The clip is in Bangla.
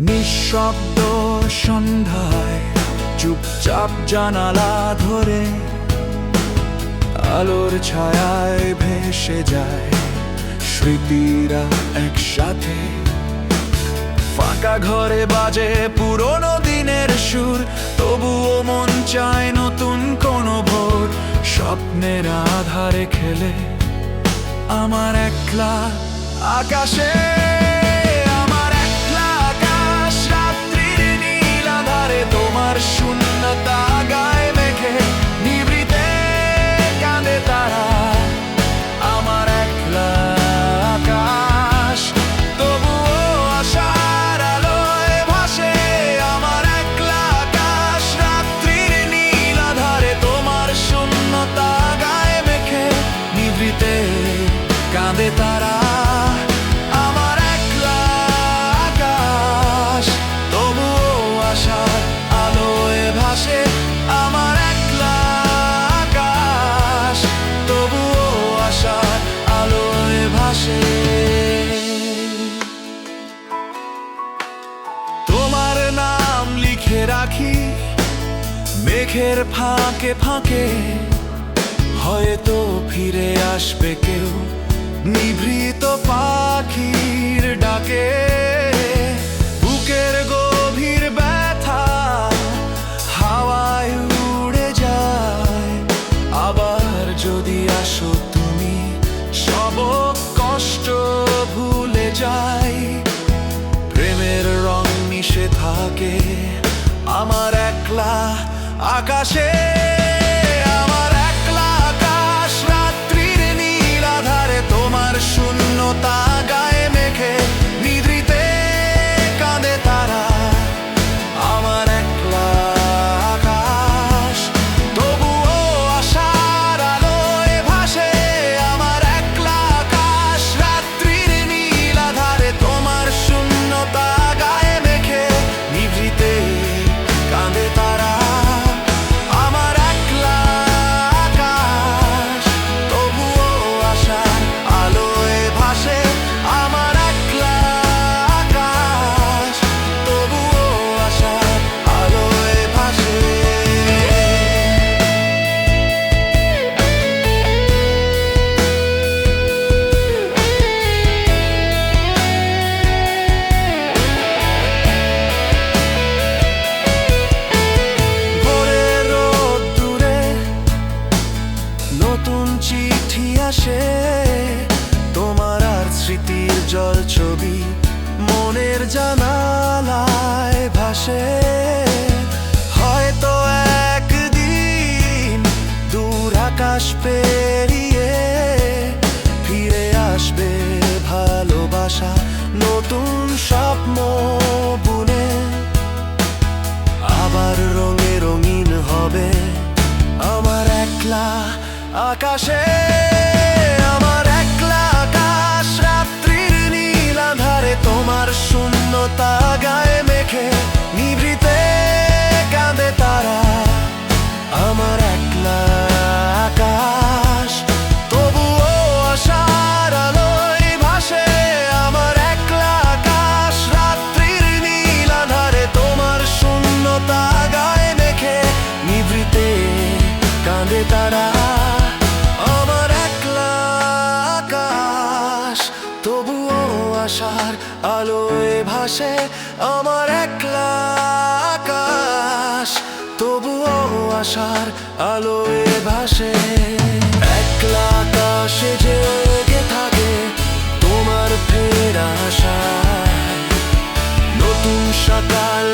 নিঃশব্দ সন্ধ্যায় চুপচাপ জানালা ধরে আলোর ছায়ায় ভেসে যায় স্মৃতিরা একসাথে। ফাঁকা ঘরে বাজে পুরনো দিনের সুর, তবুও মন চায় নতুন কোনো ভোর। স্বপ্নের আধারে খেলে আমার একলা আকাশে, আমার একলা আকাশ রাত্রির নীল আধারে তোমার শূন্যতা গায়ে মেখে নিভৃতে কাঁদে তারা। আমার একলা আকাশ তবুও আশার আলোয় ভাসে, আমার একলা আকাশ রাত্রির নীল আধারে তোমার শূন্যতা গায়ে মেখে নিভৃতে কাঁদে তারা। আমার একলা আকাশ তবুও আশার আলোয় ভাসে, আমার একলা আকাশ তবুও আশার আলোয় ভাসে। তোমার নাম লিখে রাখি মেঘের ফাঁকে ফাঁকে, হয়তো ফিরে আসবে কেউ নিভৃত পাখির ডাকে। বুকের গভীর ব্যথা হাওয়ায় উড়ে যায়, আবার যদি আসো তুমি সব কষ্ট ভুলে যাই। প্রেমের রং মিশে থাকে আমার একলা আকাশে, আমার একলা আকাশ রাত্রির নীল আধারে তোমার শূন্যতা গায়ে মেখে নিদ্রিতে কাঁদে তারা। আমার একলা আকাশ তবুও আশার আলোয় ভাসে, আমার একলা আকাশ রাত্রির নীল আধারে তোমার শূন্যতা গায়ে মেখে নিভৃতে কাঁদে তারা। আমার একলা আকাশ তবুও আশার আলোয় ভাসে, আমার একলা আকাশ তবুও আশার আলোয় ভাসে। ভোরের রোদ্দুরে নতুন চিঠি আসে, তোমার আর স্মৃতির জল ছবি মনের জানালায় ভাসে। হয়তো একদিন দূর আকাশ পেরিয়ে ফিরে আসবে ভালোবাসা নতুন স্বপ্ন বুনে। আবার রঙে রঙিন হবে আমার একলা আকাশে, আমার একলা আকাশ রাত্রির নীল আধারে তোমার শূন্যতা গায়ে মেখে নিভৃতে কাঁদে তারা। আমার একলা আকাশ তবুও আশার আলোয় ভাসে, আমার একলা আকাশ রাত্রির নীল আধারে তোমার শূন্যতা গায়ে মেখে নিভৃতে কাঁদে তারা। আমার একলা আকাশ তবুও আশার আলোয় ভাসে, আমার একলা আকাশ তবুও আশার আলোয় ভাসে। একলা আকাশে জেগে থাকে তোমার ফেরা আশায়, নতুন সকাল